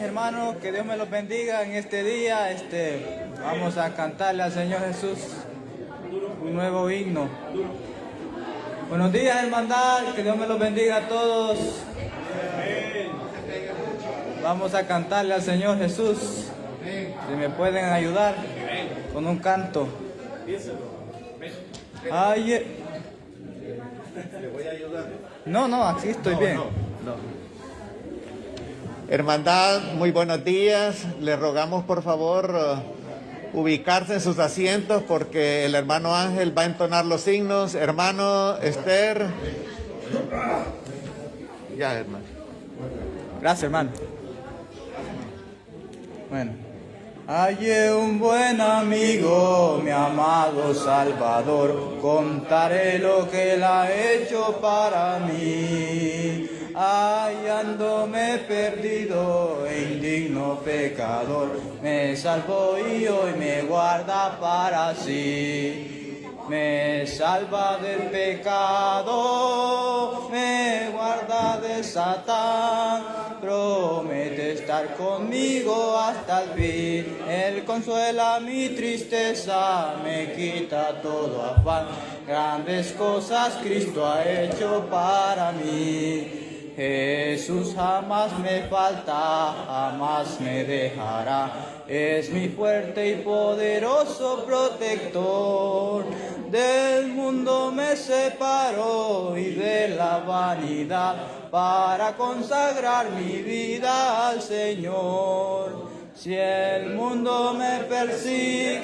hermanos, que Dios me los bendiga en este día. Vamos a cantarle al Señor Jesús un nuevo himno. Buenos días, hermandad, que Dios me los bendiga a todos. Vamos a cantarle al Señor Jesús. Si me pueden ayudar con un canto. Ay, ¿Le voy a ayudar? no, aquí estoy bien. No. Hermandad, muy buenos días. Le rogamos por favor ubicarse en sus asientos porque el hermano Ángel va a entonar los signos. Hermano Esther. Ya, hermano. Gracias, hermano. Bueno. Hallé un buen amigo, mi amado Salvador, contaré lo que él ha hecho para mí. Hallándome perdido e indigno pecador, me salvó y hoy me guarda para sí. Me salva del pecado, me guarda de Satán, promete estar conmigo hasta el fin. Él consuela mi tristeza, me quita todo afán. Grandes cosas Cristo ha hecho para mí. Jesús jamás me falta, jamás me dejará. Es mi fuerte y poderoso protector. Del mundo me separó y de la vanidad para consagrar mi vida al Señor. Si el mundo me persigue,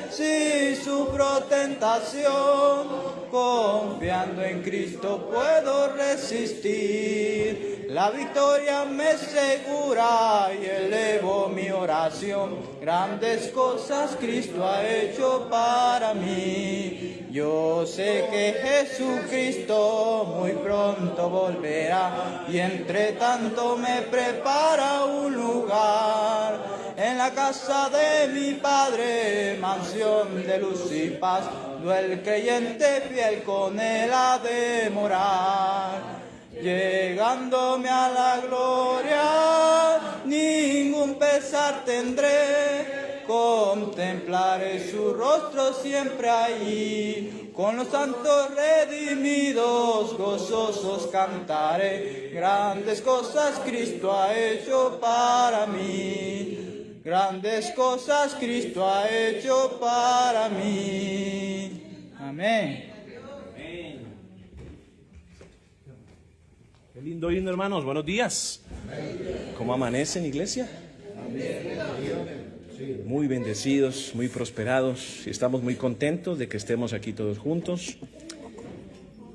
si sufro tentación, confiando en Cristo puedo resistir. La victoria me segura y elevo mi oración. Grandes cosas Cristo ha hecho para mí. Yo sé que Jesucristo muy pronto volverá y entre tanto me prepara un lugar. En la casa de mi Padre, mansión de luz y paz, el creyente fiel con él ha de morar. Llegándome a la gloria, ningún pesar tendré, contemplaré su rostro siempre allí. Con los santos redimidos, gozosos cantaré, grandes cosas Cristo ha hecho para mí. Grandes cosas Cristo ha hecho para mí. Amén. Qué lindo himno, hermanos. Buenos días. ¿Cómo amanecen, iglesia? Muy bendecidos, muy prosperados y estamos muy contentos de que estemos aquí todos juntos.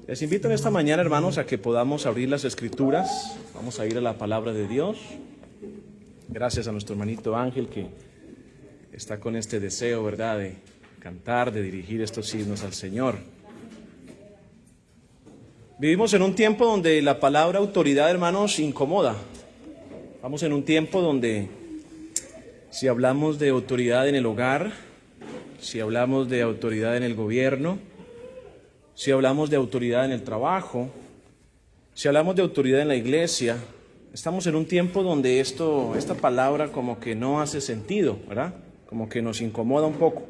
Les invito en esta mañana, hermanos, a que podamos abrir las Escrituras. Vamos a ir a la palabra de Dios. Gracias a nuestro hermanito Ángel que está con este deseo, ¿verdad?, de cantar, de dirigir estos himnos al Señor. Vivimos en un tiempo donde la palabra autoridad, hermanos, incomoda. Vamos en un tiempo donde si hablamos de autoridad en el hogar, si hablamos de autoridad en el gobierno, si hablamos de autoridad en el trabajo, si hablamos de autoridad en la iglesia, estamos en un tiempo donde esta palabra como que no hace sentido, ¿verdad? Como que nos incomoda un poco.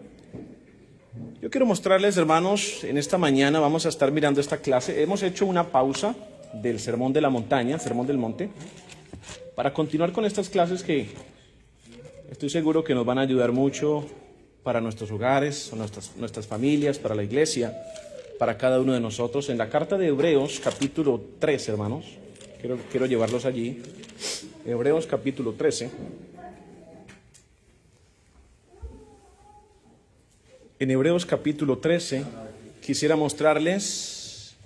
Yo quiero mostrarles, hermanos, en esta mañana vamos a estar mirando esta clase. Hemos hecho una pausa del Sermón de la Montaña, Sermón del Monte, para continuar con estas clases que estoy seguro que nos van a ayudar mucho para nuestros hogares, nuestras familias, para la iglesia, para cada uno de nosotros. En la carta de Hebreos, capítulo 13, hermanos, quiero llevarlos allí. Hebreos, capítulo 13. En Hebreos capítulo 13 quisiera mostrarles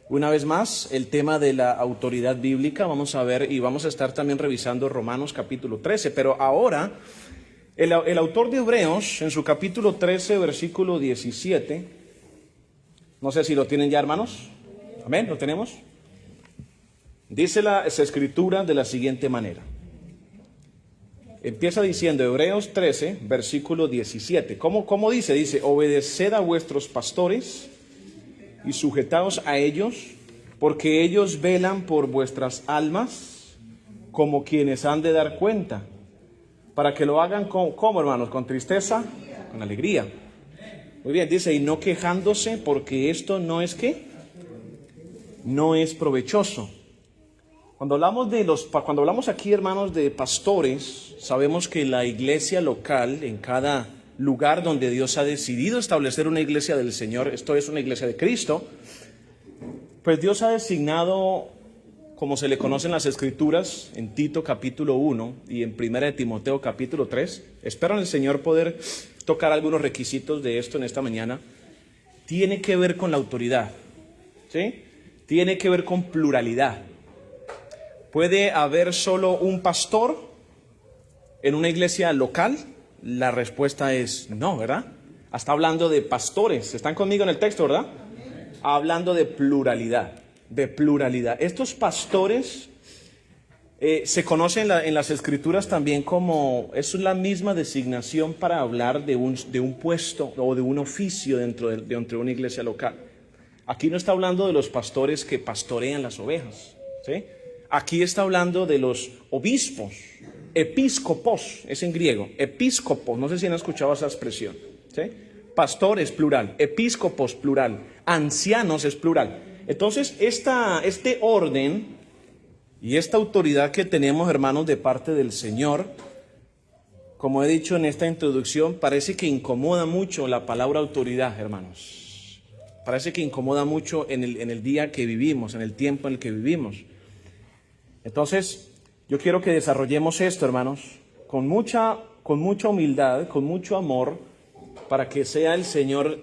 una vez más el tema de la autoridad bíblica. Vamos a ver y vamos a estar también revisando Romanos capítulo 13. Pero ahora el autor de Hebreos en su capítulo 13 versículo 17, no sé si lo tienen ya, hermanos. Amén, ¿lo tenemos? Dice esa escritura de la siguiente manera. Empieza diciendo Hebreos 13, versículo 17. ¿Cómo dice? Dice, obedeced a vuestros pastores y sujetaos a ellos, porque ellos velan por vuestras almas como quienes han de dar cuenta, para que lo hagan ¿cómo, hermanos? ¿Con tristeza? Con alegría. Muy bien, dice, y no quejándose, porque esto no es ¿qué? No es provechoso. Cuando hablamos aquí, hermanos, de pastores, sabemos que la iglesia local, en cada lugar donde Dios ha decidido establecer una iglesia del Señor, esto es una iglesia de Cristo, pues Dios ha designado, como se le conocen las Escrituras, en Tito capítulo 1 y en 1 Timoteo capítulo 3, espero en el Señor poder tocar algunos requisitos de esto en esta mañana, tiene que ver con la autoridad, ¿sí? Tiene que ver con pluralidad. ¿Puede haber solo un pastor en una iglesia local? La respuesta es no, ¿verdad? Está hablando de pastores. ¿Están conmigo en el texto, verdad? Hablando de pluralidad, de pluralidad. Estos pastores se conocen en las Escrituras también como, es la misma designación para hablar de un puesto o de un oficio dentro de una iglesia local. Aquí no está hablando de los pastores que pastorean las ovejas, ¿sí? Aquí está hablando de los obispos, episcopos, es en griego, episcopos, no sé si han escuchado esa expresión, ¿sí? Pastores plural, episcopos plural, ancianos es plural. Entonces, este orden y esta autoridad que tenemos, hermanos, de parte del Señor, como he dicho en esta introducción, parece que incomoda mucho la palabra autoridad, hermanos. Parece que incomoda mucho en el día que vivimos, en el tiempo en el que vivimos. Entonces, yo quiero que desarrollemos esto, hermanos, con mucha humildad, con mucho amor, para que sea el Señor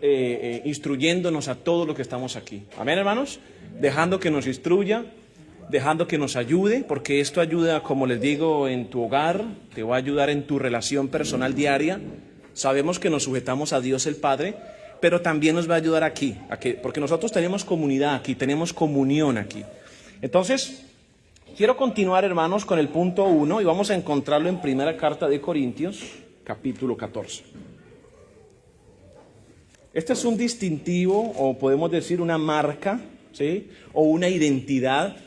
instruyéndonos a todos los que estamos aquí. Amén, hermanos. Dejando que nos instruya, dejando que nos ayude, porque esto ayuda, como les digo, en tu hogar, te va a ayudar en tu relación personal diaria. Sabemos que nos sujetamos a Dios el Padre, pero también nos va a ayudar aquí, porque nosotros tenemos comunidad aquí, tenemos comunión aquí. Entonces, quiero continuar, hermanos, con el punto 1 y vamos a encontrarlo en primera carta de Corintios, capítulo 14. Este es un distintivo, o podemos decir una marca, ¿sí? O una identidad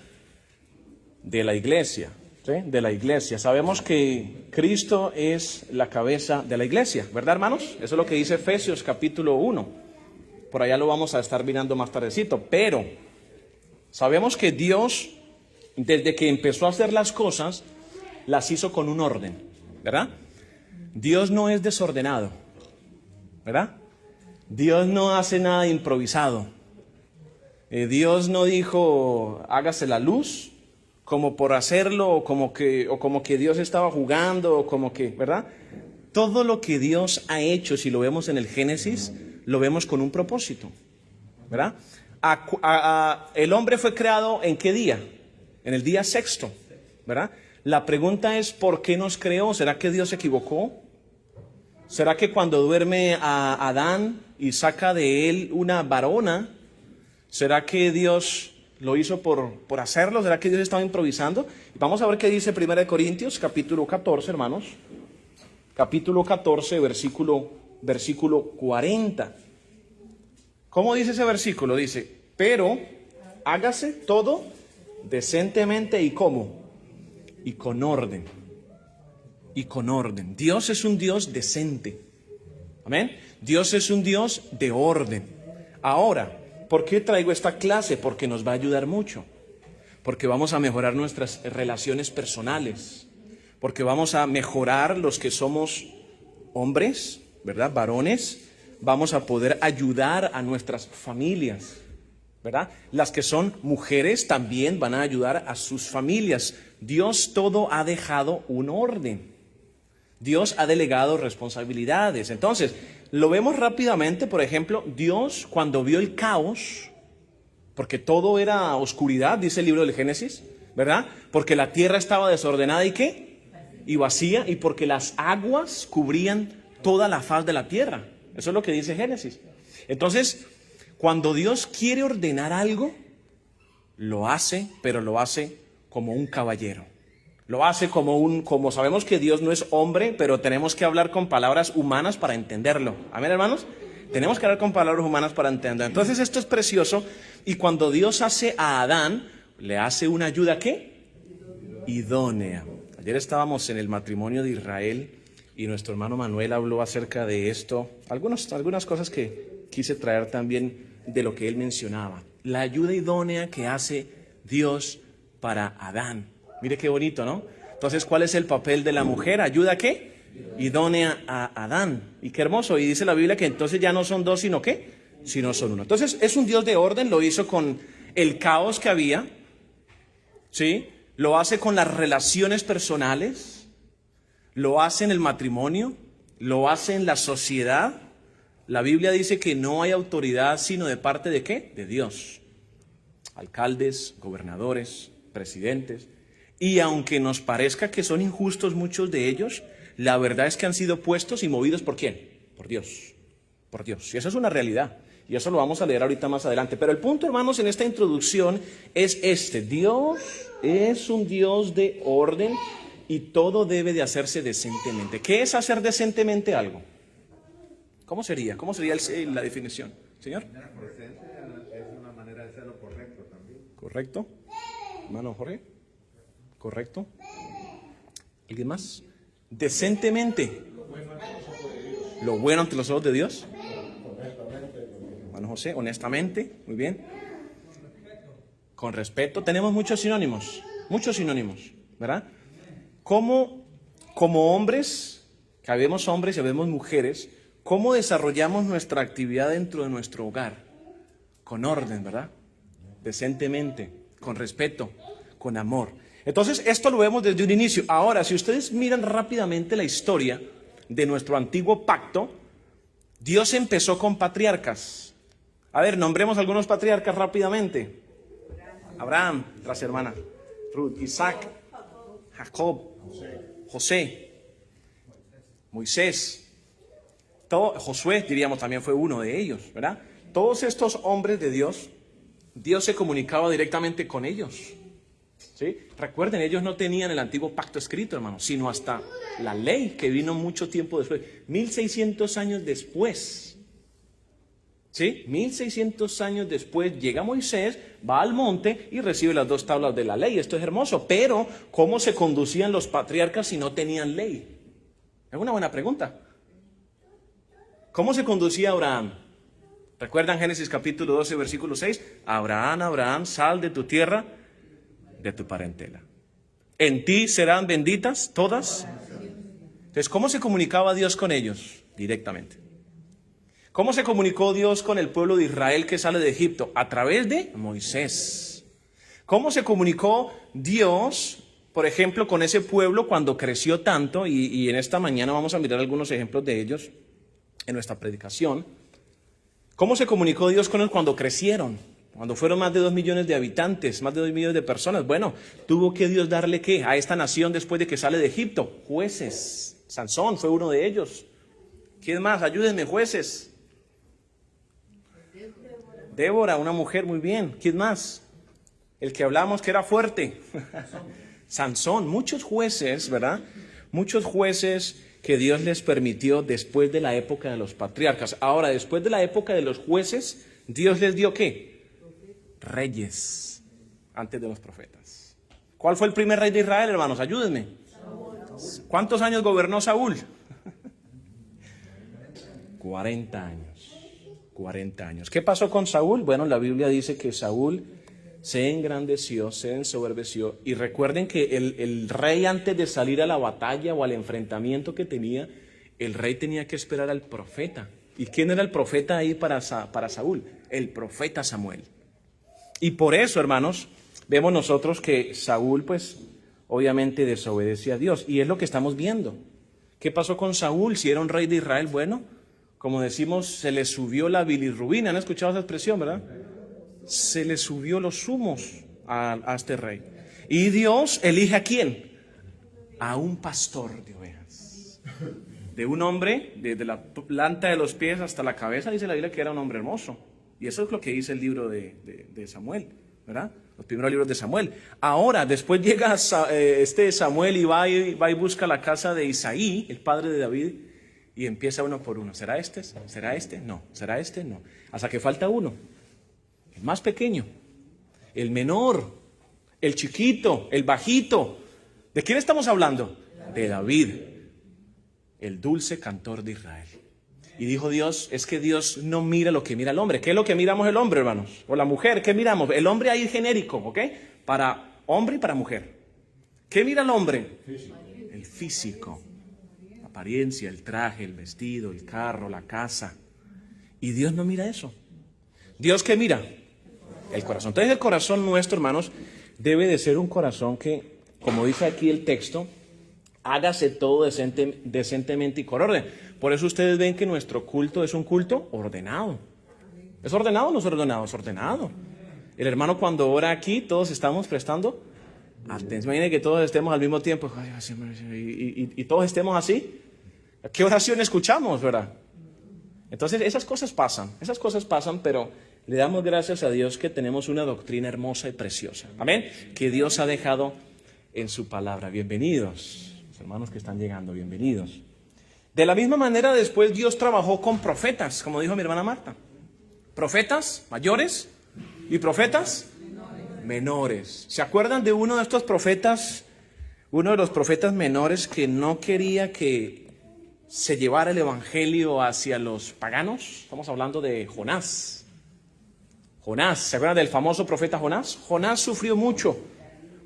de la iglesia, ¿sí? De la iglesia. Sabemos que Cristo es la cabeza de la iglesia, ¿verdad, hermanos? Eso es lo que dice Efesios capítulo 1. Por allá lo vamos a estar mirando más tardecito. Pero sabemos que Dios, desde que empezó a hacer las cosas, las hizo con un orden, ¿verdad? Dios no es desordenado, ¿verdad? Dios no hace nada improvisado. Dios no dijo, hágase la luz, como por hacerlo, o como que Dios estaba jugando, o como que, ¿verdad? Todo lo que Dios ha hecho, si lo vemos en el Génesis, lo vemos con un propósito, ¿verdad? El hombre fue creado ¿en qué día? En el día sexto, ¿verdad? La pregunta es, ¿por qué nos creó? ¿Será que Dios se equivocó? ¿Será que cuando duerme a Adán y saca de él una varona, será que Dios lo hizo por hacerlo? ¿Será que Dios estaba improvisando? Vamos a ver qué dice 1 Corintios, capítulo 14, hermanos. Capítulo 14, versículo 40. ¿Cómo dice ese versículo? Dice, pero hágase todo decentemente y ¿cómo? Y con orden. Y con orden. Dios es un Dios decente. Amén. Dios es un Dios de orden. Ahora, ¿por qué traigo esta clase? Porque nos va a ayudar mucho. Porque vamos a mejorar nuestras relaciones personales. Porque vamos a mejorar los que somos hombres, ¿verdad? Varones. Vamos a poder ayudar a nuestras familias, ¿verdad? Las que son mujeres también van a ayudar a sus familias. Dios todo ha dejado un orden. Dios ha delegado responsabilidades. Entonces, lo vemos rápidamente, por ejemplo, Dios cuando vio el caos, porque todo era oscuridad, dice el libro del Génesis, ¿verdad? Porque la tierra estaba desordenada y ¿qué? Y vacía, y porque las aguas cubrían toda la faz de la tierra. Eso es lo que dice Génesis. Entonces, cuando Dios quiere ordenar algo, lo hace, pero lo hace como un caballero. Lo hace como sabemos que Dios no es hombre, pero tenemos que hablar con palabras humanas para entenderlo. Amén, hermanos. Tenemos que hablar con palabras humanas para entenderlo. Entonces esto es precioso. Y cuando Dios hace a Adán, le hace una ayuda, ¿qué? idónea. Ayer estábamos en el matrimonio de Israel y nuestro hermano Manuel habló acerca de esto. Algunas cosas que quise traer también de lo que él mencionaba. La ayuda idónea que hace Dios para Adán. Mire qué bonito, ¿no? Entonces, ¿cuál es el papel de la mujer? ¿Ayuda qué? Idónea a Adán. Y qué hermoso. Y dice la Biblia que entonces ya no son dos, sino ¿qué? Sino son uno. Entonces, es un Dios de orden. Lo hizo con el caos que había. ¿Sí? Lo hace con las relaciones personales. Lo hace en el matrimonio. Lo hace en la sociedad. La Biblia dice que no hay autoridad sino de parte de ¿qué? De Dios. Alcaldes, gobernadores, presidentes. Y aunque nos parezca que son injustos muchos de ellos, la verdad es que han sido puestos y movidos ¿por quién? Por Dios. Por Dios. Y eso es una realidad. Y eso lo vamos a leer ahorita más adelante. Pero el punto, hermanos, en esta introducción es este. Dios es un Dios de orden y todo debe de hacerse decentemente. ¿Qué es hacer decentemente algo? ¿Cómo sería? ¿Cómo sería la definición? ¿Señor? Es una manera de hacer lo correcto también. ¿Correcto? Hermano Jorge. ¿Correcto? ¿Alguien más? Decentemente. Lo bueno ante los ojos de Dios. Hermano José, honestamente. Muy bien. Con respeto. Tenemos muchos sinónimos, ¿verdad? Como hombres, que habemos hombres y habemos mujeres, ¿cómo desarrollamos nuestra actividad dentro de nuestro hogar? Con orden, ¿verdad? Decentemente, con respeto, con amor. Entonces, esto lo vemos desde un inicio. Ahora, si ustedes miran rápidamente la historia de nuestro antiguo pacto, Dios empezó con patriarcas. A ver, nombremos algunos patriarcas rápidamente. Abraham, gracias hermana. Ruth, Isaac, Jacob, José, Moisés. Josué, diríamos, también fue uno de ellos, ¿verdad? Todos estos hombres de Dios, Dios se comunicaba directamente con ellos. ¿Sí? Recuerden, ellos no tenían el antiguo pacto escrito, hermanos, sino hasta la ley que vino mucho tiempo después, 1600 años después. ¿Sí? 1600 años después llega Moisés, va al monte y recibe las 2 tablas de la ley. Esto es hermoso, pero ¿cómo se conducían los patriarcas si no tenían ley? Es una buena pregunta. ¿Cómo se conducía Abraham? ¿Recuerdan Génesis capítulo 12, versículo 6? Abraham, Abraham, sal de tu tierra, de tu parentela. En ti serán benditas todas. Entonces, ¿cómo se comunicaba Dios con ellos? Directamente. ¿Cómo se comunicó Dios con el pueblo de Israel que sale de Egipto? A través de Moisés. ¿Cómo se comunicó Dios, por ejemplo, con ese pueblo cuando creció tanto? Y en esta mañana vamos a mirar algunos ejemplos de ellos en nuestra predicación. ¿Cómo se comunicó Dios con él cuando crecieron? Cuando fueron más de 2 millones de habitantes, más de 2 millones de personas. Bueno, tuvo que Dios darle ¿qué? A esta nación después de que sale de Egipto. Jueces. Sansón fue uno de ellos. ¿Quién más? Ayúdenme, jueces. Débora, una mujer, muy bien. ¿Quién más? El que hablamos que era fuerte. Sansón. Muchos jueces, ¿verdad? Muchos jueces que Dios les permitió después de la época de los patriarcas. Ahora, después de la época de los jueces, Dios les dio ¿qué? Reyes antes de los profetas. ¿Cuál fue el primer rey de Israel, hermanos? Ayúdenme. ¿Cuántos años gobernó Saúl? 40 años. 40 años. ¿Qué pasó con Saúl? Bueno, la Biblia dice que Saúl se engrandeció, se ensoberbeció. Y recuerden que el rey, antes de salir a la batalla o al enfrentamiento que tenía, el rey tenía que esperar al profeta. ¿Y quién era el profeta ahí para Saúl? El profeta Samuel. Y por eso, hermanos, vemos nosotros que Saúl, pues, obviamente desobedeció a Dios. Y es lo que estamos viendo. ¿Qué pasó con Saúl si era un rey de Israel? Bueno, como decimos, se le subió la bilirrubina. ¿Han escuchado esa expresión, verdad? Se le subió los humos a este rey. Y Dios elige ¿a quién? A un pastor de ovejas. De un hombre, desde la planta de los pies hasta la cabeza, dice la Biblia que era un hombre hermoso. Y eso es lo que dice el libro de Samuel, ¿verdad? Los primeros libros de Samuel. Ahora, después llega Samuel y va y busca la casa de Isaí, el padre de David, y empieza uno por uno. ¿Será este? ¿Será este? No. ¿Será este? No. Hasta que falta uno. El más pequeño, el menor, el chiquito, el bajito, ¿De quién estamos hablando? De David, el dulce cantor de Israel. Y dijo Dios, es que Dios no mira lo que mira el hombre. ¿Qué es lo que miramos el hombre, hermanos? O la mujer, ¿qué miramos? El hombre ahí genérico, ¿ok? Para hombre y para mujer. ¿Qué mira el hombre? El físico, la apariencia, el traje, el vestido, el carro, la casa. Y Dios no mira eso. ¿Dios qué mira? El corazón. Entonces el corazón nuestro, hermanos, debe de ser un corazón que, como dice aquí el texto, hágase todo decentemente y con orden. Por eso ustedes ven que nuestro culto es un culto ordenado. ¿Es ordenado o no es ordenado? Es ordenado. El hermano cuando ora aquí, todos estamos prestando atención. Imaginen que todos estemos al mismo tiempo y todos estemos así. ¿Qué oración escuchamos, verdad? Entonces esas cosas pasan, pero le damos gracias a Dios que tenemos una doctrina hermosa y preciosa. Amén. Que Dios ha dejado en su palabra. Bienvenidos, los hermanos que están llegando, bienvenidos. De la misma manera después Dios trabajó con profetas, como dijo mi hermana Marta. Profetas mayores y profetas menores. ¿Se acuerdan de uno de estos profetas, uno de los profetas menores que no quería que se llevara el evangelio hacia los paganos? Estamos hablando de Jonás. Jonás, ¿se acuerdan del famoso profeta Jonás? Jonás sufrió mucho,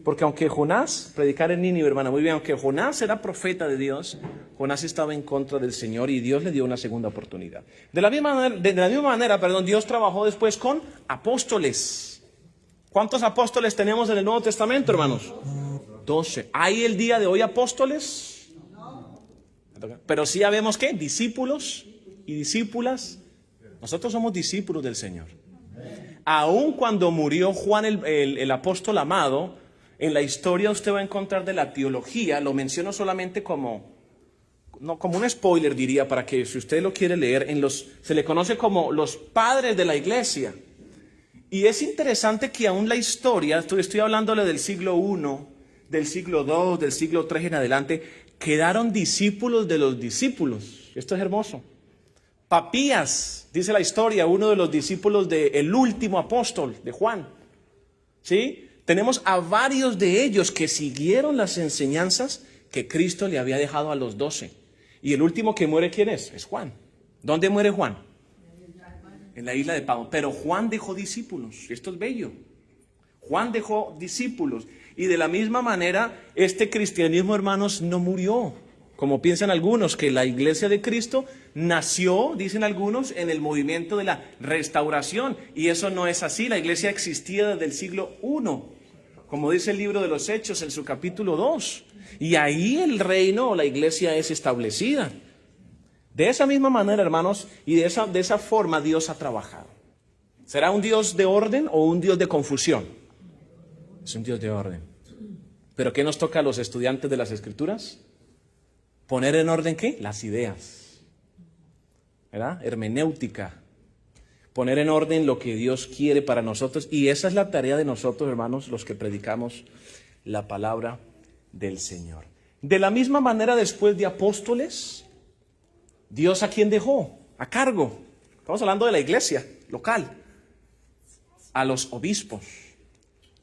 porque aunque Jonás, predicar en Nínive, hermana, muy bien, aunque Jonás era profeta de Dios, Jonás estaba en contra del Señor y Dios le dio una segunda oportunidad. De la misma manera, Dios trabajó después con apóstoles. ¿Cuántos apóstoles tenemos en el Nuevo Testamento, hermanos? 12. ¿Hay el día de hoy apóstoles? Pero sí sabemos que discípulos y discípulas. Nosotros somos discípulos del Señor. Aun cuando murió Juan el apóstol amado, en la historia usted va a encontrar de la teología, lo menciono solamente como un spoiler, diría, para que si usted lo quiere leer, se le conoce como los padres de la iglesia. Y es interesante que aún la historia, estoy hablándole del siglo I, del siglo II, del siglo III en adelante, quedaron discípulos de los discípulos. Esto es hermoso. Papías, dice la historia, uno de los discípulos del último apóstol, de Juan. ¿Sí? Tenemos a varios de ellos que siguieron las enseñanzas que Cristo le había dejado a los 12. Y el último que muere, ¿quién es? Es Juan. ¿Dónde muere Juan? En la isla de Patmos. Pero Juan dejó discípulos. Esto es bello. Juan dejó discípulos. Y de la misma manera, este cristianismo, hermanos, no murió. Como piensan algunos, que la iglesia de Cristo nació, dicen algunos, en el movimiento de la restauración. Y eso no es así. La iglesia existía desde el siglo I. Como dice el libro de los Hechos en su capítulo 2. Y ahí el reino o la iglesia es establecida. De esa misma manera, hermanos, y de esa forma Dios ha trabajado. ¿Será un Dios de orden o un Dios de confusión? Es un Dios de orden. ¿Pero qué nos toca a los estudiantes de las Escrituras? ¿Poner en orden qué? Las ideas. ¿Verdad? Hermenéutica. Poner en orden lo que Dios quiere para nosotros. Y esa es la tarea de nosotros, hermanos, los que predicamos la palabra del Señor. De la misma manera, después de apóstoles, ¿Dios a quién dejó? A cargo. Estamos hablando de la iglesia local. A los obispos,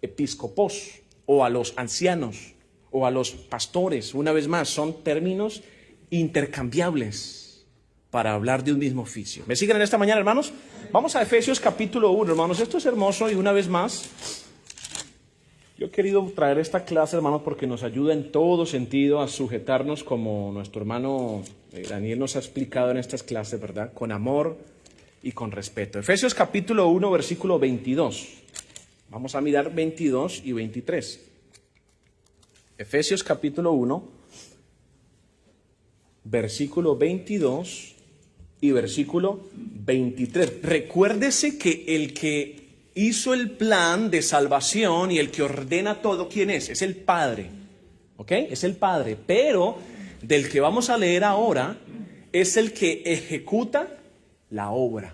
episcopos, o a los ancianos, o a los pastores. Una vez más, son términos intercambiables para hablar de un mismo oficio. ¿Me siguen en esta mañana, hermanos? Vamos a Efesios capítulo 1, hermanos. Esto es hermoso y una vez más, yo he querido traer esta clase, hermanos, porque nos ayuda en todo sentido a sujetarnos como nuestro hermano Daniel nos ha explicado en estas clases, ¿verdad? Con amor y con respeto. Efesios capítulo 1, versículo 22. Vamos a mirar 22 y 23. Efesios capítulo 1, versículo 22 y versículo 23. Recuérdese que el que hizo el plan de salvación y el que ordena todo, ¿quién es? Es el Padre. ¿Ok? Es el Padre. Pero del que vamos a leer ahora es el que ejecuta la obra.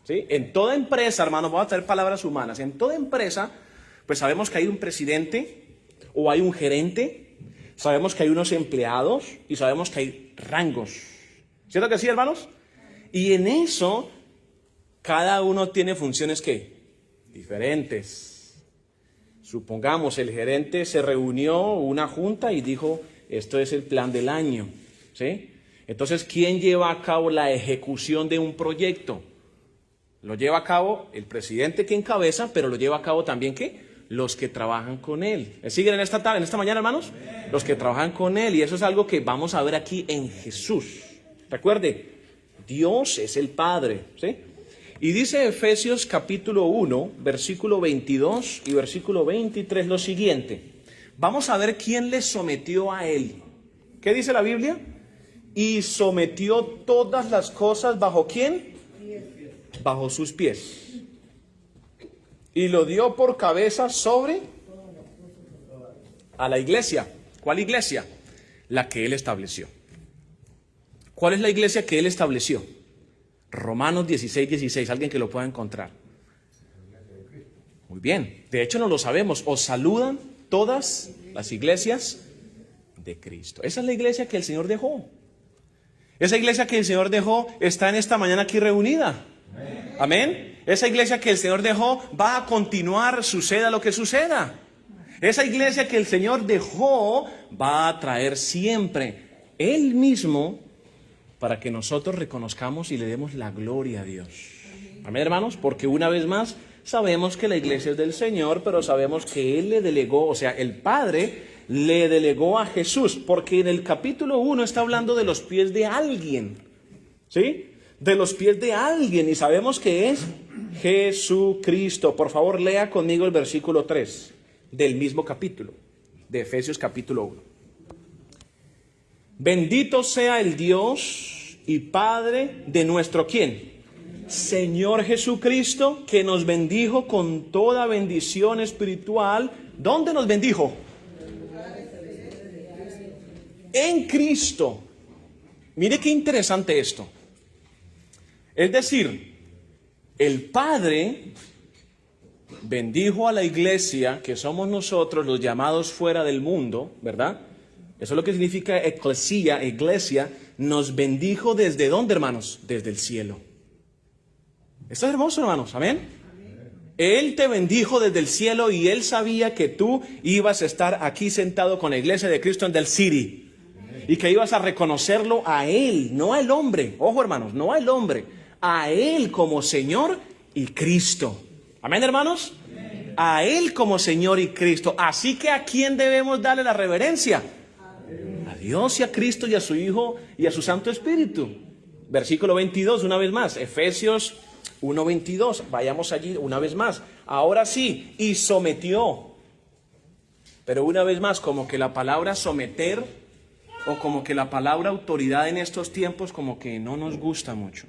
¿Sí? En toda empresa, hermanos, vamos a traer palabras humanas. En toda empresa, pues sabemos que hay un presidente o hay un gerente, sabemos que hay unos empleados y sabemos que hay rangos. ¿Cierto que sí, hermanos? Y en eso, cada uno tiene funciones ¿qué? Diferentes. Supongamos, el gerente se reunió, una junta, y dijo, esto es el plan del año, ¿sí? Entonces, ¿quién lleva a cabo la ejecución de un proyecto? Lo lleva a cabo el presidente que encabeza, pero lo lleva a cabo también, ¿qué? Los que trabajan con él. ¿Me siguen en esta tarde, en esta mañana, hermanos? Los que trabajan con él, y eso es algo que vamos a ver aquí en Jesús. Recuerde, Dios es el Padre, ¿sí? Y dice Efesios capítulo 1, versículo 22 y versículo 23 lo siguiente. Vamos a ver quién le sometió a él. ¿Qué dice la Biblia? Y sometió todas las cosas ¿bajo quién? Bajo sus pies. Y lo dio por cabeza sobre a la iglesia. ¿Cuál iglesia? La que él estableció. ¿Cuál es la iglesia que él estableció? Romanos 16:16, alguien que lo pueda encontrar. Muy bien, de hecho no lo sabemos. Os saludan todas las iglesias de Cristo. Esa es la iglesia que el Señor dejó. Esa iglesia que el Señor dejó está en esta mañana aquí reunida. Amén. Esa iglesia que el Señor dejó va a continuar, suceda lo que suceda. Esa iglesia que el Señor dejó va a traer siempre Él mismo, para que nosotros reconozcamos y le demos la gloria a Dios. Amén, hermanos, porque una vez más sabemos que la iglesia es del Señor, pero sabemos que Él le delegó, o sea, el Padre le delegó a Jesús, porque en el capítulo 1 está hablando de los pies de alguien, ¿sí? De los pies de alguien, y sabemos que es Jesucristo. Por favor, lea conmigo el versículo 3 del mismo capítulo, de Efesios capítulo 1. Bendito sea el Dios y Padre de nuestro ¿quién? Señor Jesucristo, que nos bendijo con toda bendición espiritual. ¿Dónde nos bendijo? En Cristo. Mire qué interesante esto. Es decir, el Padre bendijo a la iglesia, que somos nosotros los llamados fuera del mundo, ¿verdad? Eso es lo que significa eclesia, iglesia. Nos bendijo ¿desde dónde, hermanos? Desde el cielo. Esto es hermoso, hermanos, ¿amén? Él te bendijo desde el cielo y Él sabía que tú ibas a estar aquí sentado con la iglesia de Cristo en Del City. Y que ibas a reconocerlo a Él, no al hombre. Ojo, hermanos, no al hombre. A Él como Señor y Cristo. ¿Amén, hermanos? A Él como Señor y Cristo. Así que ¿a quién debemos darle la reverencia? A Dios y a Cristo y a su Hijo y a su Santo Espíritu. Versículo 22, una vez más. Efesios 1:22. Vayamos allí una vez más. Ahora sí, y sometió. Pero una vez más, como que la palabra someter o como que la palabra autoridad en estos tiempos como que no nos gusta mucho.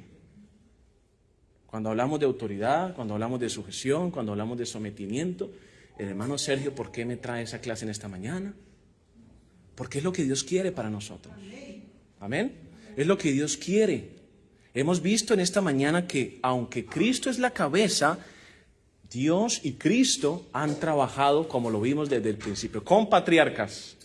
Cuando hablamos de autoridad, cuando hablamos de sujeción, cuando hablamos de sometimiento, el hermano Sergio, ¿por qué me trae esa clase en esta mañana? Porque es lo que Dios quiere para nosotros. Amén. Es lo que Dios quiere. Hemos visto en esta mañana que aunque Cristo es la cabeza, Dios y Cristo han trabajado, como lo vimos desde el principio, con patriarcas.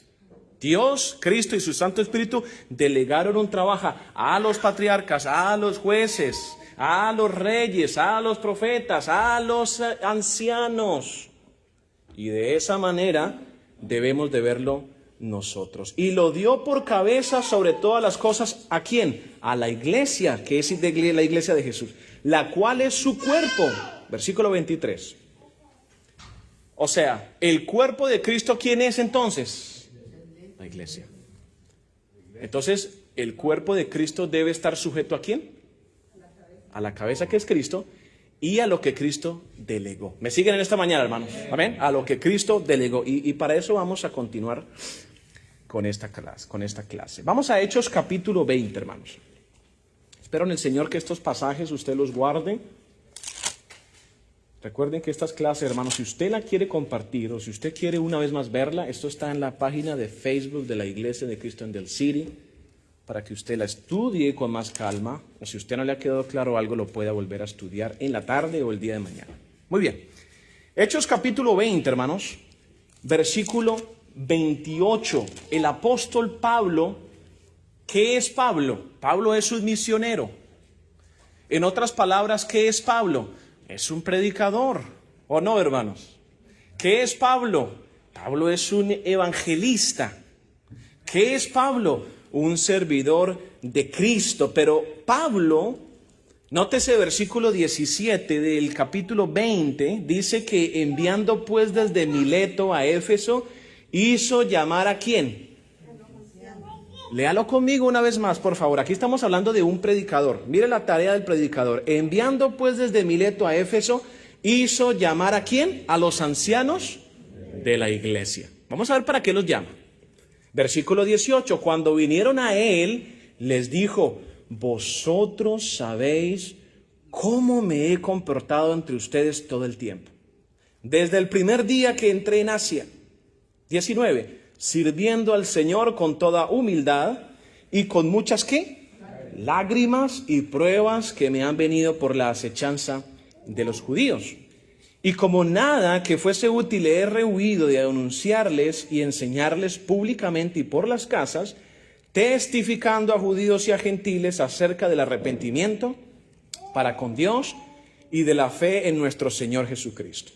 Dios, Cristo y su Santo Espíritu delegaron un trabajo a los patriarcas, a los jueces, a los reyes, a los profetas, a los ancianos. Y de esa manera debemos de verlo nosotros. Y lo dio por cabeza sobre todas las cosas. ¿A quién? A la iglesia, que es la iglesia de Jesús, la cual es su cuerpo. Versículo 23. O sea, el cuerpo de Cristo, ¿quién es entonces? La iglesia. Entonces, el cuerpo de Cristo debe estar sujeto ¿a quién? A la cabeza, que es Cristo, y a lo que Cristo delegó. ¿Me siguen en esta mañana, hermanos? Amén. A lo que Cristo delegó. Y para eso vamos a continuar con esta clase. Vamos a Hechos capítulo 20, hermanos. Espero en el Señor que estos pasajes usted los guarde. Recuerden que estas clases, hermanos, si usted la quiere compartir o si usted quiere una vez más verla, esto está en la página de Facebook de la Iglesia de Cristo en Del City, para que usted la estudie con más calma, o si usted no le ha quedado claro algo, lo pueda volver a estudiar en la tarde o el día de mañana. Muy bien. Hechos capítulo 20, hermanos, versículo 28. El apóstol Pablo, ¿qué es Pablo? Pablo es un misionero. En otras palabras, ¿qué es Pablo? Es un predicador, ¿o no, hermanos? ¿Qué es Pablo? Pablo es un evangelista. ¿Qué es Pablo? Un servidor de Cristo. Pero Pablo, nótese versículo 17 del capítulo 20, dice que enviando pues desde Mileto a Éfeso, hizo llamar ¿a quién? Léalo conmigo una vez más, por favor. Aquí estamos hablando de un predicador. Mire la tarea del predicador. Enviando pues desde Mileto a Éfeso, hizo llamar ¿a quién? A los ancianos de la iglesia. Vamos a ver para qué los llama. Versículo 18. Cuando vinieron a él, les dijo: vosotros sabéis cómo me he comportado entre ustedes todo el tiempo, desde el primer día que entré en Asia. 19. Sirviendo al Señor con toda humildad y con muchas ¿qué? Lágrimas y pruebas que me han venido por la acechanza de los judíos. Y como nada que fuese útil he rehuido de anunciarles y enseñarles públicamente y por las casas, testificando a judíos y a gentiles acerca del arrepentimiento para con Dios y de la fe en nuestro Señor Jesucristo.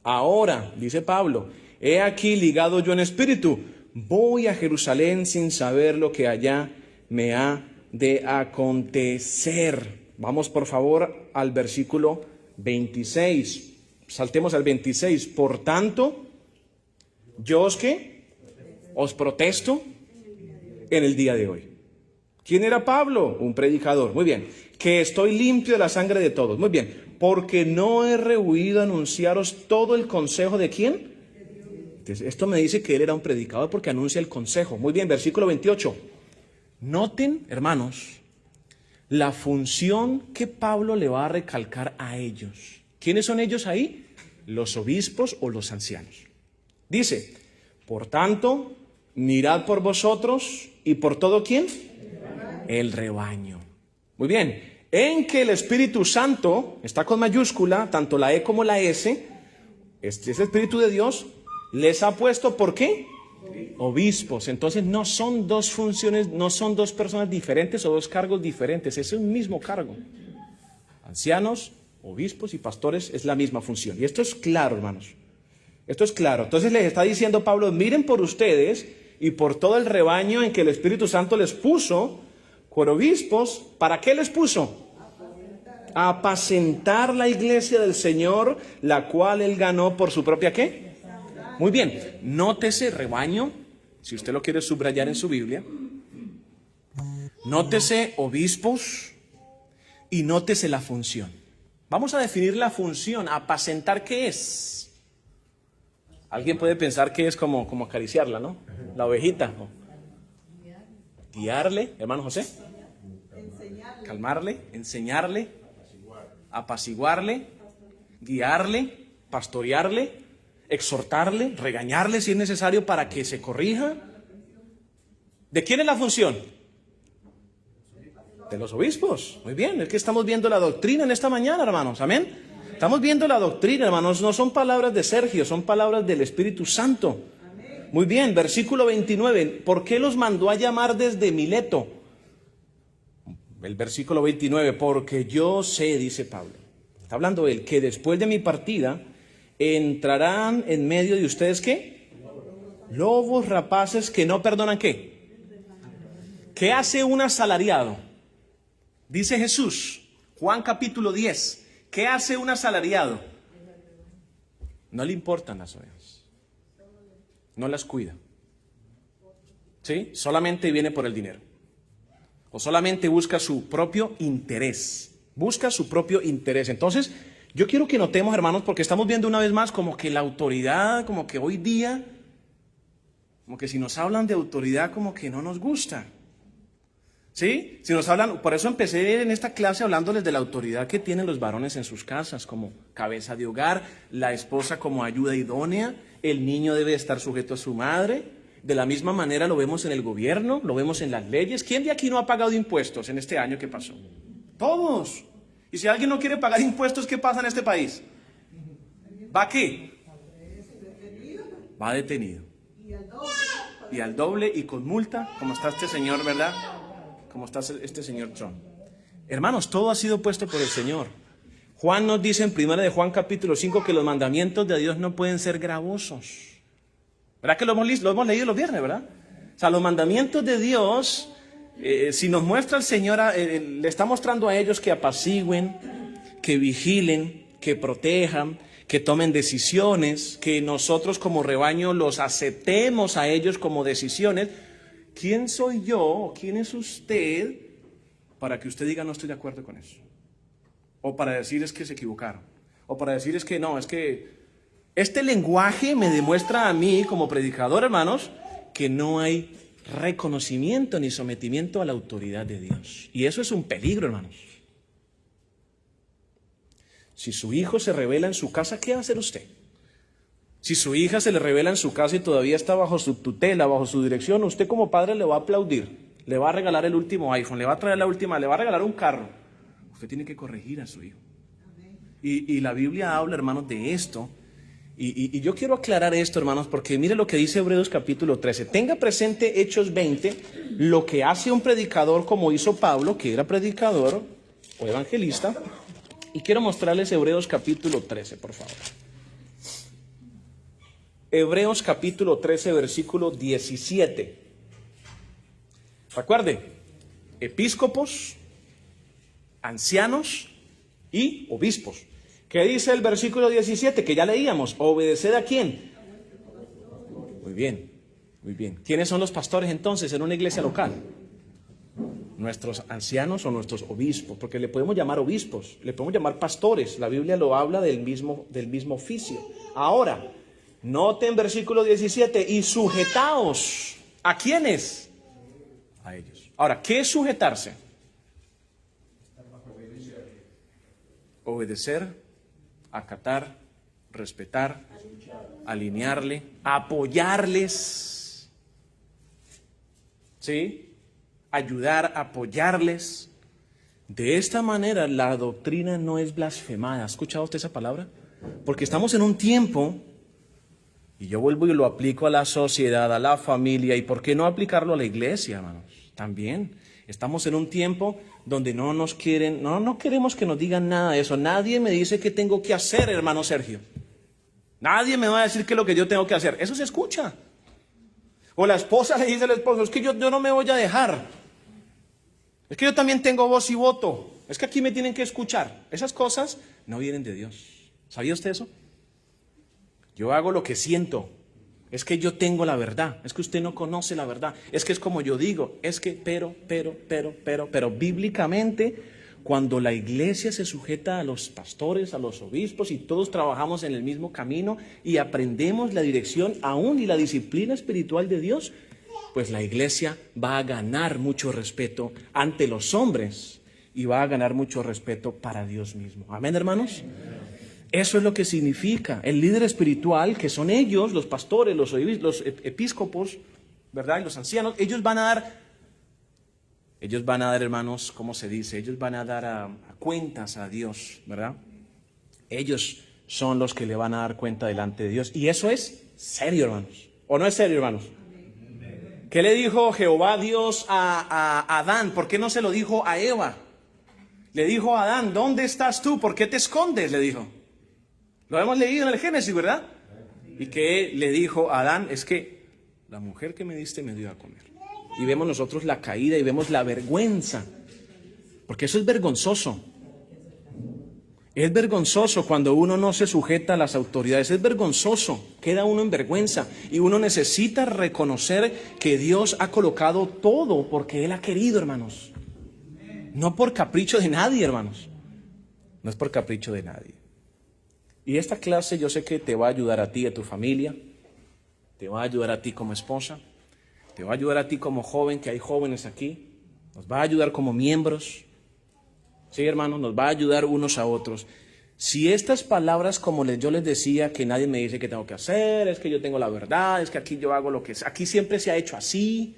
Ahora, dice Pablo, he aquí ligado yo en espíritu, voy a Jerusalén sin saber lo que allá me ha de acontecer. Vamos por favor al versículo 26. Saltemos al 26. Por tanto, yo os protesto en el día de hoy. ¿Quién era Pablo? Un predicador. Muy bien. Que estoy limpio de la sangre de todos. Muy bien. Porque no he rehuido anunciaros todo el consejo de ¿quién? Entonces, esto me dice que él era un predicador porque anuncia el consejo. Muy bien, versículo 28. Noten, hermanos, la función que Pablo le va a recalcar a ellos. ¿Quiénes son ellos ahí? Los obispos o los ancianos. Dice, por tanto, mirad por vosotros y por todo ¿quién? El rebaño. Muy bien, en que el Espíritu Santo, está con mayúscula, tanto la E como la S, este es el Espíritu de Dios, les ha puesto, ¿por qué? Obispos. Entonces no son dos funciones, no son dos personas diferentes o dos cargos diferentes, es un mismo cargo. Ancianos, obispos y pastores es la misma función. Y esto es claro, hermanos. Esto es claro. Entonces les está diciendo Pablo, miren por ustedes y por todo el rebaño en que el Espíritu Santo les puso, por obispos. ¿Para qué les puso? A apacentar la iglesia del Señor, la cual él ganó por su propia ¿qué? Muy bien, nótese rebaño, si usted lo quiere subrayar en su Biblia. Nótese obispos y nótese la función. Vamos a definir la función. Apacentar, ¿qué es? Alguien puede pensar que es como acariciarla, ¿no? La ovejita, ¿no? Guiarle, hermano José. Calmarle, enseñarle, apaciguarle, guiarle, pastorearle, exhortarle, regañarle si es necesario para que se corrija. ¿De quién es la función? De los obispos. Muy bien, es que estamos viendo la doctrina en esta mañana, hermanos. Amén. Estamos viendo la doctrina, hermanos. No son palabras de Sergio, son palabras del Espíritu Santo. Muy bien, versículo 29. ¿Por qué los mandó a llamar desde Mileto? El versículo 29. Porque yo sé, dice Pablo, está hablando él, que después de mi partida entrarán en medio de ustedes ¿qué? Lobos rapaces que no perdonan ¿qué? ¿Qué hace un asalariado? Dice Jesús, Juan capítulo 10, ¿qué hace un asalariado? No le importan las ovejas, no las cuida, ¿sí? Solamente viene por el dinero, o solamente busca su propio interés, Entonces, yo quiero que notemos, hermanos, porque estamos viendo una vez más como que la autoridad, como que hoy día, como que si nos hablan de autoridad, como que no nos gusta. ¿Sí? Si nos hablan, por eso empecé en esta clase hablándoles de la autoridad que tienen los varones en sus casas, como cabeza de hogar, la esposa como ayuda idónea, el niño debe estar sujeto a su madre. De la misma manera lo vemos en el gobierno, lo vemos en las leyes. ¿Quién de aquí no ha pagado impuestos en este año que pasó? Todos. Y si alguien no quiere pagar impuestos, ¿qué pasa en este país? ¿Va qué? Va detenido. Y al doble y con multa, como está este señor, ¿verdad? Como está este señor Trump. Hermanos, todo ha sido puesto por el Señor. Juan nos dice en 1 de Juan capítulo 5 que los mandamientos de Dios no pueden ser gravosos. ¿Verdad que lo hemos leído los viernes, verdad? O sea, los mandamientos de Dios, si nos muestra el Señor, le está mostrando a ellos que apacigüen, que vigilen, que protejan, que tomen decisiones, que nosotros como rebaño los aceptemos a ellos como decisiones. ¿Quién soy yo o quién es usted para que usted diga no estoy de acuerdo con eso? O para decir es que se equivocaron. O para decir es que no, es que este lenguaje me demuestra a mí como predicador, hermanos, que no hay reconocimiento ni sometimiento a la autoridad de Dios. Y eso es un peligro, hermanos. Si su hijo se rebela en su casa, ¿qué va a hacer usted? Si su hija se le revela en su casa y todavía está bajo su tutela, bajo su dirección, usted como padre le va a aplaudir, le va a regalar el último iPhone, le va a traer la última, le va a regalar un carro. Usted tiene que corregir a su hijo. Y la Biblia habla, hermanos, de esto. Y yo quiero aclarar esto, hermanos, porque mire lo que dice Hebreos capítulo 13. Tenga presente Hechos 20, lo que hace un predicador como hizo Pablo, que era predicador o evangelista. Y quiero mostrarles Hebreos capítulo 13, por favor. Hebreos capítulo 13, versículo 17. Recuerde, episcopos, ancianos y obispos. ¿Qué dice el versículo 17? Que ya leíamos. ¿Obedeced a quién? Muy bien, muy bien. ¿Quiénes son los pastores entonces en una iglesia local? Nuestros ancianos o nuestros obispos, porque le podemos llamar obispos, le podemos llamar pastores. La Biblia lo habla del mismo oficio. Ahora, noten versículo 17, y sujetaos. ¿A quiénes? A ellos. Ahora, ¿qué es sujetarse? Obedecer, acatar, respetar, alinearle, apoyarles, ¿sí? Ayudar, apoyarles. De esta manera la doctrina no es blasfemada. ¿Ha escuchado usted esa palabra? Porque estamos en un tiempo, y yo vuelvo y lo aplico a la sociedad, a la familia, y ¿por qué no aplicarlo a la iglesia, hermanos? También estamos en un tiempo donde no queremos que nos digan nada de eso. Nadie me dice qué tengo que hacer, hermano Sergio. Nadie me va a decir qué es lo que yo tengo que hacer. Eso se escucha. O la esposa le dice al esposo, es que yo no me voy a dejar. Es que yo también tengo voz y voto. Es que aquí me tienen que escuchar. Esas cosas no vienen de Dios. ¿Sabía usted eso? Yo hago lo que siento. Es que yo tengo la verdad. Es que usted no conoce la verdad. Es que es como yo digo. Es que, pero, bíblicamente, cuando la iglesia se sujeta a los pastores, a los obispos, y todos trabajamos en el mismo camino y aprendemos la dirección aún y la disciplina espiritual de Dios, pues la iglesia va a ganar mucho respeto ante los hombres y va a ganar mucho respeto para Dios mismo. Amén, hermanos. Eso es lo que significa el líder espiritual, que son ellos, los pastores, los episcopos, ¿verdad? Y los ancianos. Ellos van a dar, hermanos, ¿cómo se dice? Ellos van a dar a cuentas a Dios, ¿verdad? Ellos son los que le van a dar cuenta delante de Dios. Y eso es serio, hermanos. ¿O no es serio, hermanos? ¿Qué le dijo Jehová Dios a Adán? ¿Por qué no se lo dijo a Eva? Le dijo a Adán, ¿dónde estás tú? ¿Por qué te escondes? Le dijo. Lo hemos leído en el Génesis, ¿verdad? Y que le dijo a Adán, es que la mujer que me diste me dio a comer. Y vemos nosotros la caída y vemos la vergüenza. Porque eso es vergonzoso. Es vergonzoso cuando uno no se sujeta a las autoridades. Es vergonzoso. Queda uno en vergüenza. Y uno necesita reconocer que Dios ha colocado todo porque Él ha querido, hermanos. No por capricho de nadie, hermanos. No es por capricho de nadie. Y esta clase yo sé que te va a ayudar a ti y a tu familia. Te va a ayudar a ti como esposa. Te va a ayudar a ti como joven, que hay jóvenes aquí. Nos va a ayudar como miembros. Sí, hermanos, nos va a ayudar unos a otros. Si estas palabras, como yo les decía, que nadie me dice qué tengo que hacer, es que yo tengo la verdad, es que aquí yo hago lo que es, aquí siempre se ha hecho así,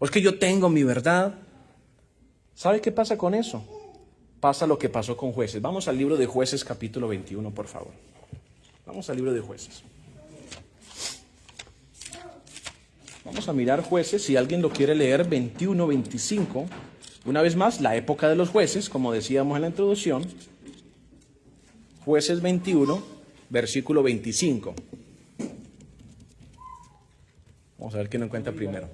o es que yo tengo mi verdad. ¿Sabe qué pasa con eso? Pasa lo que pasó con Jueces. Vamos al libro de Jueces capítulo 21, por favor. Vamos al libro de Jueces. Vamos a mirar Jueces, si alguien lo quiere leer, 21, 25. Una vez más, la época de los jueces, como decíamos en la introducción. Jueces 21, versículo 25. Vamos a ver quién lo encuentra primero.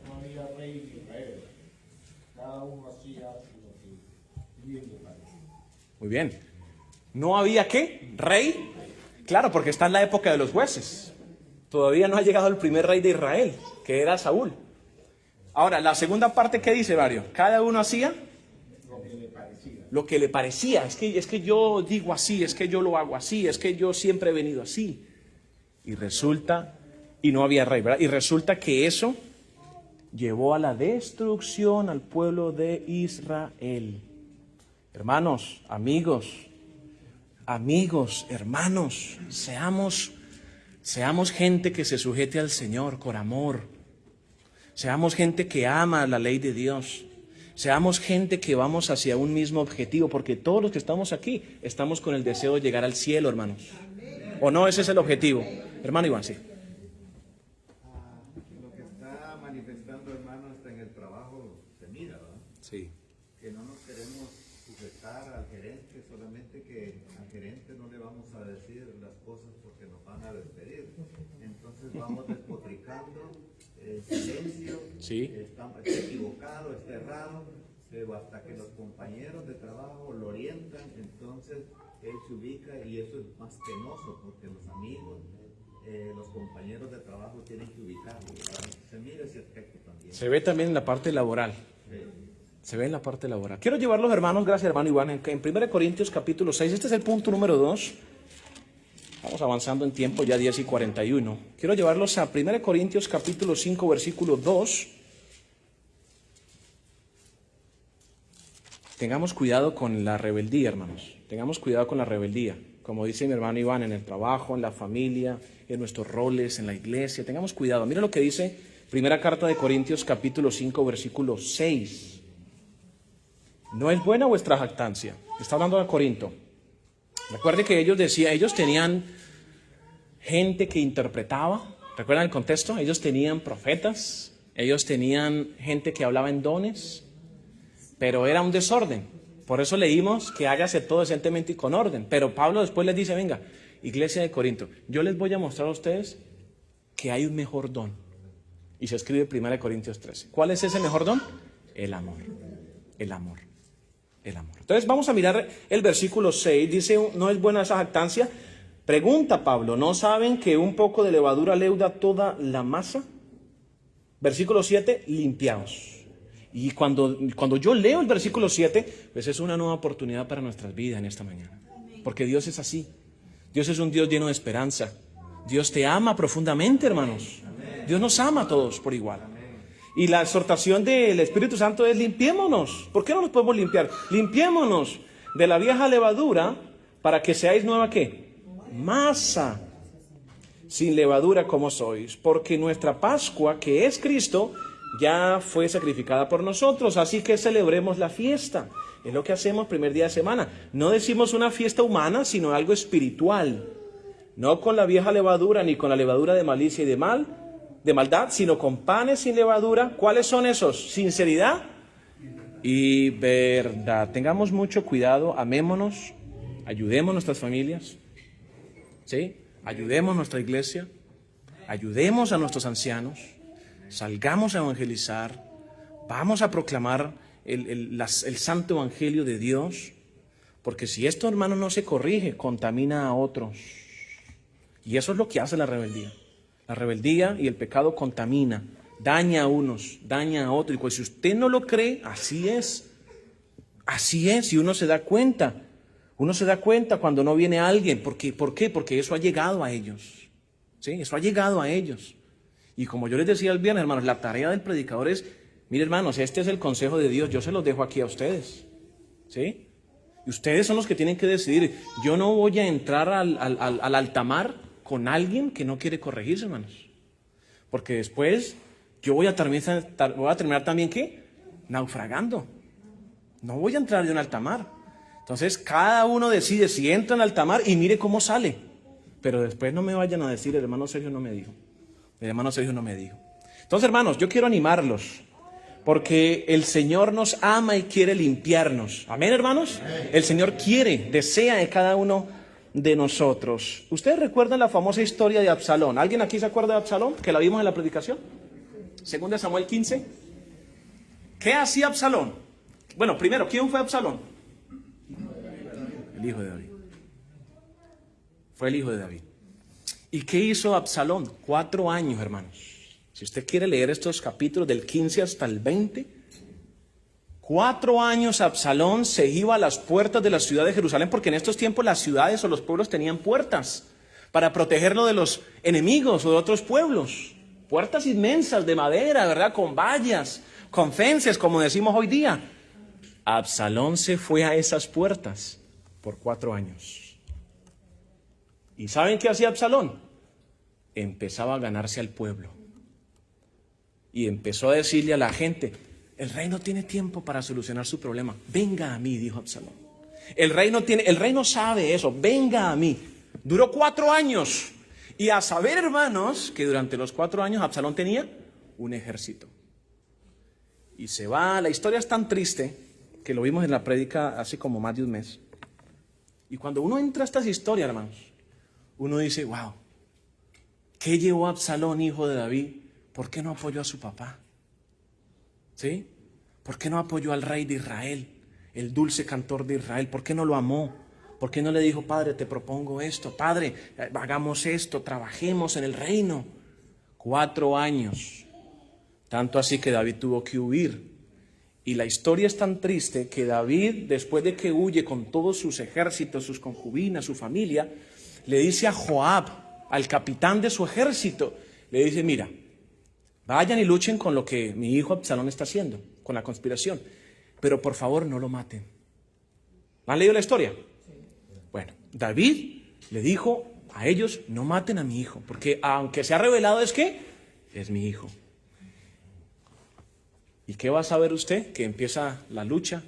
Muy bien. ¿No había qué? ¿Rey? Claro, porque está en la época de los jueces. Todavía no ha llegado el primer rey de Israel, que era Saúl. Ahora, la segunda parte, ¿qué dice Mario? Cada uno hacía lo que le parecía. Es que yo digo así, es que yo lo hago así, es que yo siempre he venido así. Y resulta, y no había rey, ¿verdad? Y resulta que eso llevó a la destrucción al pueblo de Israel. Hermanos, amigos, hermanos, seamos gente que se sujete al Señor con amor. Seamos gente que ama la ley de Dios. Seamos gente que vamos hacia un mismo objetivo, porque todos los que estamos aquí estamos con el deseo de llegar al cielo, hermanos. ¿O no? Ese es el objetivo. Hermano Iván, sí. Lo que está manifestando, hermano, está en el trabajo, se mira, ¿verdad? Sí. Que no nos queremos sujetar al gerente, solamente que al gerente no le vamos a decir las cosas porque nos van a despedir. Entonces vamos despotricando, silencio, Sí. está equivocado, está errado, pero hasta que los compañeros de trabajo lo orientan, entonces él se ubica y eso es más penoso porque los amigos, los compañeros de trabajo tienen que ubicarlo. Se mira ese aspecto también. Se ve también en la parte laboral. Se ve en la parte laboral. Quiero llevar los hermanos, gracias hermano Iván, en 1 Corintios capítulo 6. Este es el punto número 2. Vamos avanzando en tiempo, ya 10:41. Quiero llevarlos a 1 Corintios capítulo 5, versículo 2. Tengamos cuidado con la rebeldía, hermanos. Tengamos cuidado con la rebeldía. Como dice mi hermano Iván, en el trabajo, en la familia, en nuestros roles, en la iglesia. Tengamos cuidado. Mira lo que dice primera carta de Corintios capítulo 5, versículo 6. ¿No es buena vuestra jactancia? Está hablando de Corinto. Recuerde que ellos tenían gente que interpretaba. ¿Recuerdan el contexto? Ellos tenían profetas, ellos tenían gente que hablaba en dones, pero era un desorden. Por eso leímos que hágase todo decentemente y con orden. Pero Pablo después les dice, venga, iglesia de Corinto, yo les voy a mostrar a ustedes que hay un mejor don. Y se escribe 1 Corintios 13. ¿Cuál es ese mejor don? El amor. El amor. El amor. Entonces vamos a mirar el versículo 6. Dice, ¿no es buena esa jactancia? Pregunta Pablo, ¿no saben que un poco de levadura leuda toda la masa? Versículo 7, limpiaos. Y cuando yo leo el versículo 7, pues es una nueva oportunidad para nuestras vidas en esta mañana. Porque Dios es así. Dios es un Dios lleno de esperanza. Dios te ama profundamente, hermanos. Dios nos ama a todos por igual. Y la exhortación del Espíritu Santo es limpiémonos. ¿Por qué no nos podemos limpiar? Limpiémonos de la vieja levadura para que seáis nueva ¿qué? Masa. Sin levadura como sois. Porque nuestra Pascua, que es Cristo, ya fue sacrificada por nosotros. Así que celebremos la fiesta. Es lo que hacemos primer día de semana. No decimos una fiesta humana, sino algo espiritual. No con la vieja levadura, ni con la levadura de malicia y de maldad, sino con panes sin levadura. ¿Cuáles son esos? Sinceridad y verdad. Tengamos mucho cuidado, amémonos, ayudemos a nuestras familias, ¿sí? Ayudemos a nuestra iglesia, ayudemos a nuestros ancianos, salgamos a evangelizar, vamos a proclamar el santo evangelio de Dios, porque si esto, hermano, no se corrige, contamina a otros. Y eso es lo que hace la rebeldía. La rebeldía y el pecado contamina, daña a unos, daña a otros. Y pues si usted no lo cree, así es. Así es, y uno se da cuenta. Uno se da cuenta cuando no viene alguien. ¿Por qué? Porque eso ha llegado a ellos. ¿Sí? Eso ha llegado a ellos. Y como yo les decía el viernes, hermanos, la tarea del predicador es, mire, hermanos, este es el consejo de Dios, yo se los dejo aquí a ustedes. ¿Sí? Y ustedes son los que tienen que decidir. Yo no voy a entrar al altamar con alguien que no quiere corregirse, hermanos. Porque después yo voy a terminar también, ¿qué? Naufragando. No voy a entrar yo en alta mar. Entonces cada uno decide si entra en alta mar y mire cómo sale. Pero después no me vayan a decir, el hermano Sergio no me dijo. El hermano Sergio no me dijo. Entonces, hermanos, yo quiero animarlos. Porque el Señor nos ama y quiere limpiarnos. Amén, hermanos. El Señor quiere, desea de cada uno de nosotros. ¿Ustedes recuerdan la famosa historia de Absalón? ¿Alguien aquí se acuerda de Absalón? Que la vimos en la predicación. 2 Samuel 15. ¿Qué hacía Absalón? Bueno, primero, ¿quién fue Absalón? El hijo de David. Fue el hijo de David. ¿Y qué hizo Absalón? 4 años, hermanos. Si usted quiere leer estos capítulos del 15 hasta el 20, 4 años Absalón se iba a las puertas de la ciudad de Jerusalén, porque en estos tiempos las ciudades o los pueblos tenían puertas para protegerlo de los enemigos o de otros pueblos. Puertas inmensas de madera, ¿verdad? Con vallas, con fences, como decimos hoy día. Absalón se fue a esas puertas por 4 años. ¿Y saben qué hacía Absalón? Empezaba a ganarse al pueblo. Y empezó a decirle a la gente: el rey no tiene tiempo para solucionar su problema. Venga a mí, dijo Absalón. El rey no sabe eso. Venga a mí. Duró 4 años. Y a saber, hermanos, que durante los 4 años Absalón tenía un ejército. Y se va. La historia es tan triste que lo vimos en la prédica hace como más de un mes. Y cuando uno entra a estas historias, hermanos, uno dice: wow, ¿qué llevó a Absalón, hijo de David? ¿Por qué no apoyó a su papá? ¿Sí? ¿Por qué no apoyó al rey de Israel, el dulce cantor de Israel? ¿Por qué no lo amó? ¿Por qué no le dijo: padre, te propongo esto, padre, hagamos esto, trabajemos en el reino? 4 años. Tanto así que David tuvo que huir. Y la historia es tan triste que David, después de que huye con todos sus ejércitos, sus concubinas, su familia, le dice a Joab, al capitán de su ejército, le dice: mira, vayan y luchen con lo que mi hijo Absalón está haciendo, con la conspiración, pero por favor no lo maten. ¿Han leído la historia? Bueno, David le dijo a ellos: no maten a mi hijo, porque aunque se ha revelado, es que es mi hijo. ¿Y qué va a saber usted? Que empieza la lucha,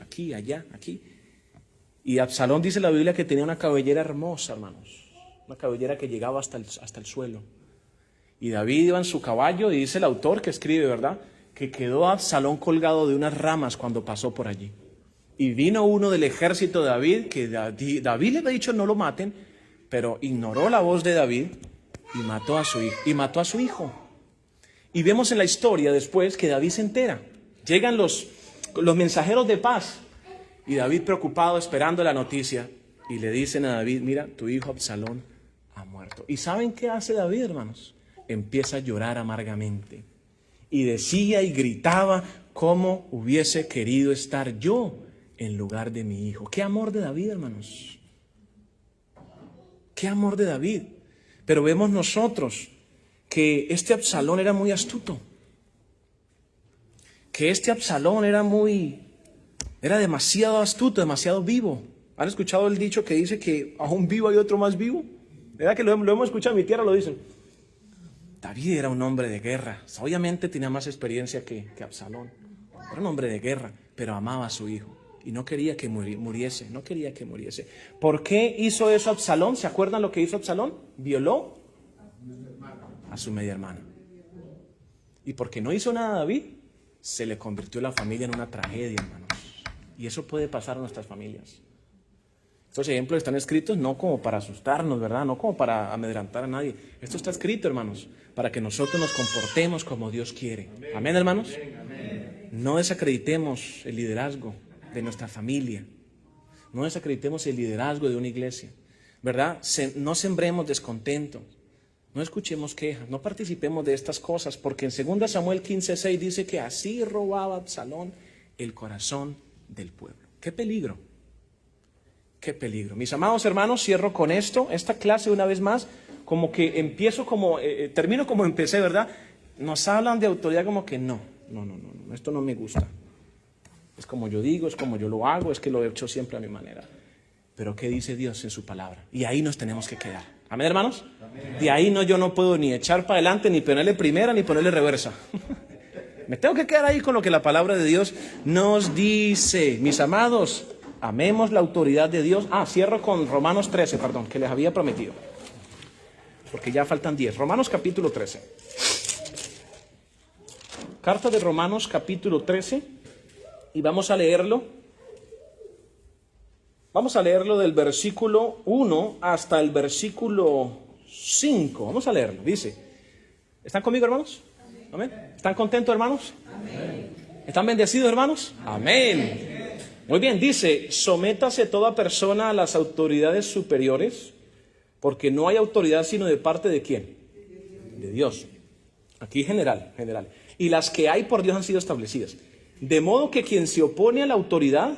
aquí, allá, aquí. Y Absalón, dice la Biblia, que tenía una cabellera hermosa, hermanos, una cabellera que llegaba hasta el suelo. Y David iba en su caballo, y dice el autor que escribe, ¿verdad?, que quedó Absalón colgado de unas ramas cuando pasó por allí. Y vino uno del ejército de David, que David le había dicho: no lo maten, pero ignoró la voz de David y mató a su hijo. Y vemos en la historia después que David se entera. Llegan los mensajeros de paz, y David, preocupado, esperando la noticia, y le dicen a David: mira, tu hijo Absalón ha muerto. ¿Y saben qué hace David, hermanos? Empieza a llorar amargamente. Y decía y gritaba: ¿cómo hubiese querido estar yo en lugar de mi hijo? ¡Qué amor de David, hermanos! ¡Qué amor de David! Pero vemos nosotros que este Absalón era muy astuto. Que este Absalón era demasiado astuto, demasiado vivo. ¿Han escuchado el dicho que dice que a un vivo hay otro más vivo? ¿Verdad que lo hemos escuchado? En mi tierra lo dicen. David era un hombre de guerra. Obviamente tenía más experiencia que Absalón. Era un hombre de guerra, pero amaba a su hijo. Y no quería que muriese, no quería que muriese. ¿Por qué hizo eso Absalón? ¿Se acuerdan lo que hizo Absalón? Violó a su media hermana. Y porque no hizo nada David, se le convirtió la familia en una tragedia, hermanos. Y eso puede pasar en nuestras familias. Estos ejemplos están escritos no como para asustarnos, ¿verdad? No como para amedrentar a nadie. Esto está escrito, hermanos, para que nosotros nos comportemos como Dios quiere. Amén, hermanos. No desacreditemos el liderazgo de nuestra familia. No desacreditemos el liderazgo de una iglesia, ¿verdad? No sembremos descontento. No escuchemos quejas, no participemos de estas cosas, porque en 2 Samuel 15:6 dice que así robaba Absalón el corazón del pueblo. ¡Qué peligro! ¡Qué peligro! Mis amados hermanos, cierro con esto, esta clase una vez más, como que termino como empecé, ¿verdad? Nos hablan de autoridad como que no, esto no me gusta. Es como yo digo, es como yo lo hago, es que lo he hecho siempre a mi manera. Pero ¿qué dice Dios en su palabra? Y ahí nos tenemos que quedar. ¿Amén, hermanos? Amén. De ahí yo no puedo ni echar para adelante, ni ponerle primera, ni ponerle reversa. Me tengo que quedar ahí con lo que la palabra de Dios nos dice. Mis amados, amemos la autoridad de Dios. Cierro con Romanos 13, que les había prometido. Porque ya faltan 10. Romanos capítulo 13. Carta de Romanos capítulo 13. Y vamos a leerlo Vamos a leerlo del versículo 1 hasta el versículo 5. Vamos a leerlo. Dice, ¿están conmigo, hermanos? ¿Amén? ¿Están contentos, hermanos? Amén. ¿Están bendecidos, hermanos? Amén. Muy bien, dice, sométase toda persona a las autoridades superiores, porque no hay autoridad sino de parte de ¿quién? De Dios. Aquí general. Y las que hay por Dios han sido establecidas. De modo que quien se opone a la autoridad,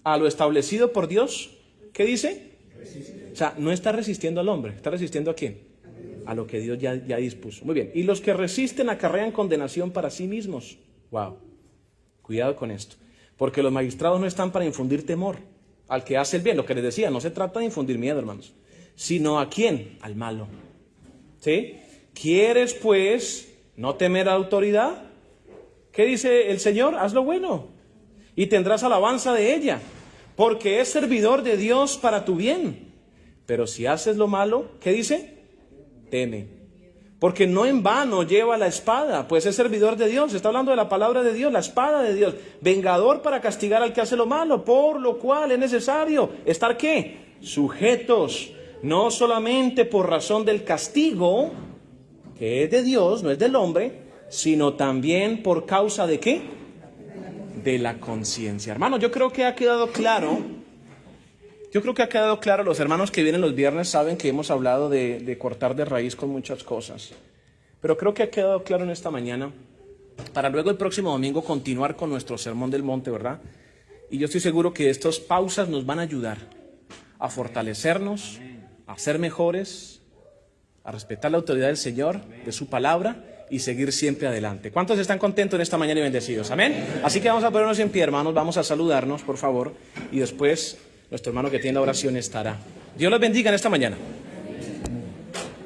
a lo establecido por Dios, ¿qué dice? O sea, no está resistiendo al hombre, ¿está resistiendo a quién? A lo que Dios ya dispuso. Muy bien, y los que resisten acarrean condenación para sí mismos. Wow, cuidado con esto, porque los magistrados no están para infundir temor al que hace el bien. Lo que les decía, no se trata de infundir miedo, hermanos, sino ¿a quién? Al malo. ¿Sí? ¿Quieres pues no temer a la autoridad? ¿Qué dice el Señor? Haz lo bueno y tendrás alabanza de ella, porque es servidor de Dios para tu bien. Pero si haces lo malo, ¿qué dice? Teme, porque no en vano lleva la espada, pues es servidor de Dios. Está hablando de la palabra de Dios, la espada de Dios, vengador para castigar al que hace lo malo, por lo cual es necesario estar ¿qué? Sujetos, no solamente por razón del castigo, que es de Dios, no es del hombre, sino también por causa de ¿qué? De la conciencia. Hermanos, yo creo que ha quedado claro. Los hermanos que vienen los viernes saben que hemos hablado de cortar de raíz con muchas cosas. Pero creo que ha quedado claro en esta mañana, para luego el próximo domingo continuar con nuestro sermón del monte, ¿verdad? Y yo estoy seguro que estas pausas nos van a ayudar a fortalecernos, a ser mejores, a respetar la autoridad del Señor, de su palabra, y seguir siempre adelante. ¿Cuántos están contentos en esta mañana y bendecidos? Amén. Así que vamos a ponernos en pie, hermanos, vamos a saludarnos, por favor, y después nuestro hermano que tiene la oración estará. Dios los bendiga en esta mañana.